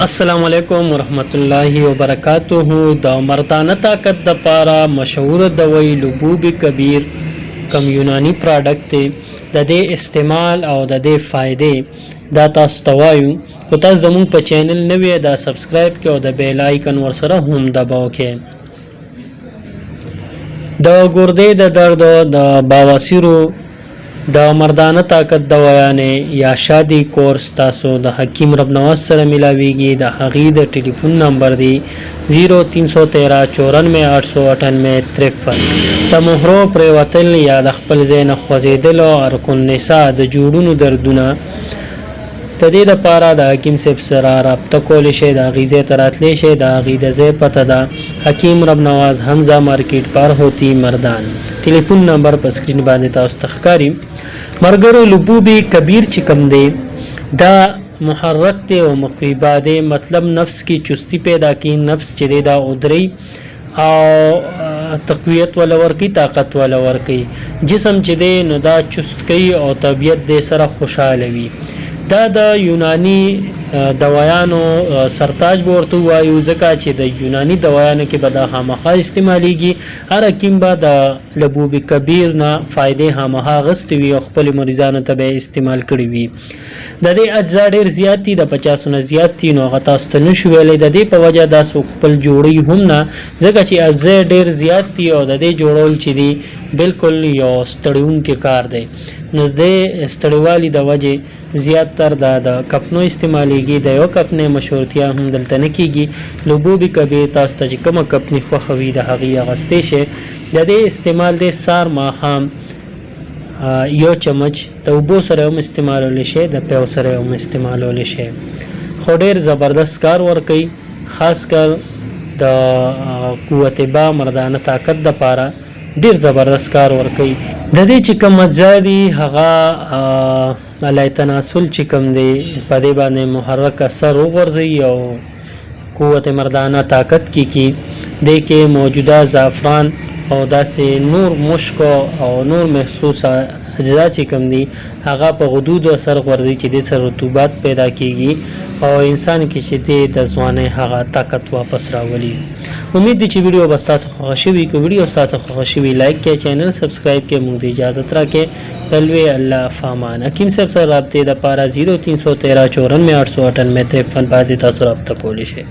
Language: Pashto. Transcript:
अस्सलामुअलैकुम वरहमतुल्लाहि वबरकातुहू। द मर्दाना ताकत द पारा मशहूर दवाई लबूब कबीर कम यूनानी प्रोडक्ट थे। د دې استعمال او د دې فائدې دا تاسو ته وایو. کو تاسو زموږ په چینل نوی دا سبسکرایب کړئ او د بیل آیکن ورسره هم دباو کړئ. د ګردې د درد د بواسیرو د مردانه طاقت دوايانې یا شادي کورس تاسو د حکیم رب نواز سره ملاويږي. د هغې د ټلیفون نمبر دی 0313948853. د مهرو پریوتل یا د خپل ځای نه خوځېدل او ارکن نساء د جوړونو دردونه د دې دپاره د حکیم صاحب سره رابطه کولی شئ. د هغې ځای ته راتلی شئ. د هغې د ځای پته ده حکیم رب نواز حمزه مارکیټ پار ہوتی مردان. ټلیفون نمبر په سکرین باندې تاسو ته ښکاري. مرګرو لبوب کبیر چې کوم دی دا محرک دی او مقویبا دی، مطلب نفس کی چستی پیدا کی، نفس چې دی دا ادری او تقویت ولا ورکی، طاقت ولا ورکی. جسم چې دی نو دا چست کوي او طبیعت دی سره خوشاله وي. دا د یونانی دوایانو سرتاج ورته وایو، ځکه چې د یونانی دوایانو کې به دا خامخا استعمالیږي. هر حکیم به د لبوب کبیر نه فائدې خامخا غستې وي او خپل مریضانو ته به استعمال کړي وي. د دې اجزا ډېر زیات دي، د 50 نه زیات دي، نو هغه تاسو ته نشو ویلی. د دې په وجه دا څوک خپل جوړوي هم نه، ځکه چې اجزا ډېر زیات دي او د دې جوړول چې دي بالکل یو ستړونکی کار دی. نو د ستړیوالي د وجې زیات تر د کپنو استعمالیږي. د یو کپنې مشهورتیا هم دلته نه کیږي. لبوب کبیر تاسو ته چې کومه کپنې خوښه وي د هغې اغوستی شئ. د دې استعمال دی سار ماښام یو چمچ د اوبو سره هم استعمالولی شئ، د پیو سره هم استعمالولی شئ. خو ډېر زبردست کار ورکوي، خاص کر د قوت با مردانه طاقت دپاره ډیر زبردست کار ورکوي. د دې چې کوم اجزا دي هغه علی تناسل چې کوم دی په دې باندې محرک اثر وغورځوي او قوت مردانه طاقت کی دې کې موجوده زعفران او داسې نور مشک او نور محسوس اجزا چې کوم دي هغه په غدود اثر غورځوي چې دې سره رطوبت پیدا کیږي او انسان کې چې د ځوانۍ هغه طاقت واپس راولي. امید دی چې ویډیو به ستاسو خوښه شوي. که ویډیو ستاسو خوښه شوي لایک کړئ، چینل سبسکرایب کړئ، موږ ته اجازت راکړئ. بلوي الله فامان. حکیم صاحب سره رابطې دپاره 0313948853 باندې تاسو رابطه کولی شئ.